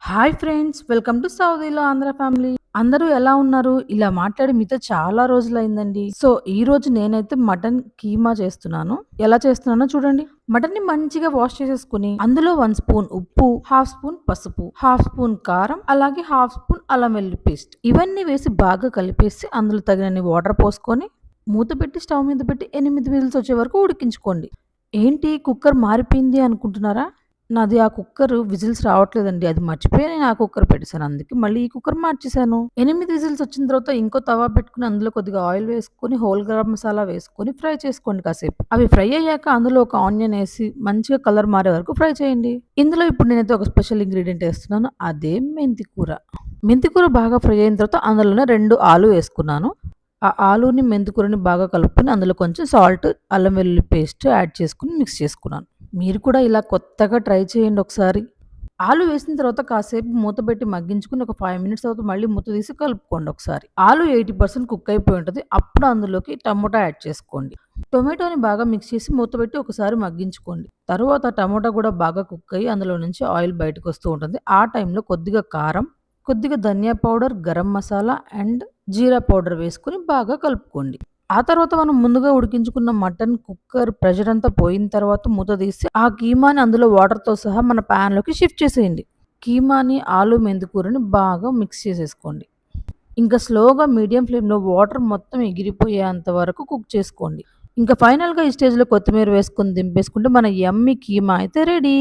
Hi friends! Welcome to సౌదీలో Andhra family. అందరూ ఎలా ఉన్నారు? ఇలా మాట్లాడి మీతో చాలా రోజులైందండి. సో, ఈరోజు నేనైతే మటన్ కీమా చేస్తున్నాను. ఎలా చేస్తున్నానో చూడండి. మటన్‌ని మంచిగా వాష్ చేసేసుకొని, అందులో 1 స్పూన్ ఉప్పు, హాఫ్ స్పూన్ పసుపు, హాఫ్ స్పూన్ కారం, అలాగే హాఫ్ స్పూన్ అల్లం వెల్లుల్లి పేస్ట్ ఇవన్నీ వేసి బాగా కలిపేసి, అందులో తగినన్ని వాటర్ పోసుకొని, మూత పెట్టి స్టవ్ మీద పెట్టి 8 విజిల్స్ వచ్చే వరకు ఉడికించుకోండి. ఏంటి కుక్కర్ మారిపోయింది అనుకుంటున్నారా? నాది ఆ కుక్కర్ విజిల్స్ రావట్లేదండి. అది మర్చిపోయి నేను ఆ కుక్కర్ పెట్టేసాను. అందుకే మళ్ళీ ఈ కుక్కర్ మార్చేసాను. 8 విజిల్స్ వచ్చిన తర్వాత ఇంకో తవా పెట్టుకొని అందులో కొద్దిగా ఆయిల్ వేసుకొని, హోల్ గరం మసాలా వేసుకొని ఫ్రై చేసుకోండి కాసేపు. అవి ఫ్రై అయ్యాక అందులో ఒక ఆనియన్ ఏసి మంచిగా కలర్ మారే వరకు ఫ్రై చేయండి. ఇందులో ఇప్పుడు నేనైతే ఒక స్పెషల్ ఇంగ్రీడియంట్ ఏస్తున్నాను. అదే మెంతి కూర. మెంతి కూర బాగా ఫ్రై అయిన తర్వాత అందులోనే 2 ఆలు వేసుకున్నాను. ఆ ఆలూని, మెంతి కూరని బాగా కలుపుకొని అందులో కొంచెం సాల్ట్, అల్లం వెల్లుల్లి పేస్ట్ యాడ్ చేసుకొని మిక్స్ చేసుకున్నాను. మీరు కూడా ఇలా కొత్తగా ట్రై చేయండి ఒకసారి. ఆలు వేసిన తర్వాత కాసేపు మూత పెట్టి మగ్గించుకొని ఒక 5 మినిట్స్ తర్వాత మళ్ళీ మూత తీసి కలుపుకోండి ఒకసారి. ఆలు 80% కుక్ అయిపోయి ఉంటది. అప్పుడు అందులోకి టమోటా యాడ్ చేసుకోండి. టొమాటోని బాగా మిక్స్ చేసి మూత పెట్టి ఒకసారి మగ్గించుకోండి. తరువాత టమోటా కూడా బాగా కుక్ అయ్యి అందులో నుంచి ఆయిల్ బయటకొస్తూ ఉంటుంది. ఆ టైంలో కొద్దిగా కారం, కొద్దిగా ధనియా పౌడర్, గరం మసాలా అండ్ జీరా పౌడర్ వేసుకొని బాగా కలుపుకోండి. ఆ తర్వాత మనం ముందుగా ఉడికించుకున్న మటన్ కుక్కర్ ప్రెషర్ అంతా పోయిన తర్వాత మూత తీసి ఆ కీమాని అందులో వాటర్‌తో సహా మన ప్యాన్‌లోకి షిఫ్ట్ చేసేయండి. కీమాని, ఆలు మెంతికూరని బాగా మిక్స్ చేసేసుకోండి. ఇంకా స్లోగా మీడియం ఫ్లేమ్‌లో వాటర్ మొత్తం ఎగిరిపోయేంత వరకు కుక్ చేసుకోండి. ఇంకా ఫైనల్‌గా ఈ స్టేజ్‌లో కొత్తిమీర వేసుకొని దింపేసుకుంటే మన యమ్మీ కీమా అయితే రెడీ.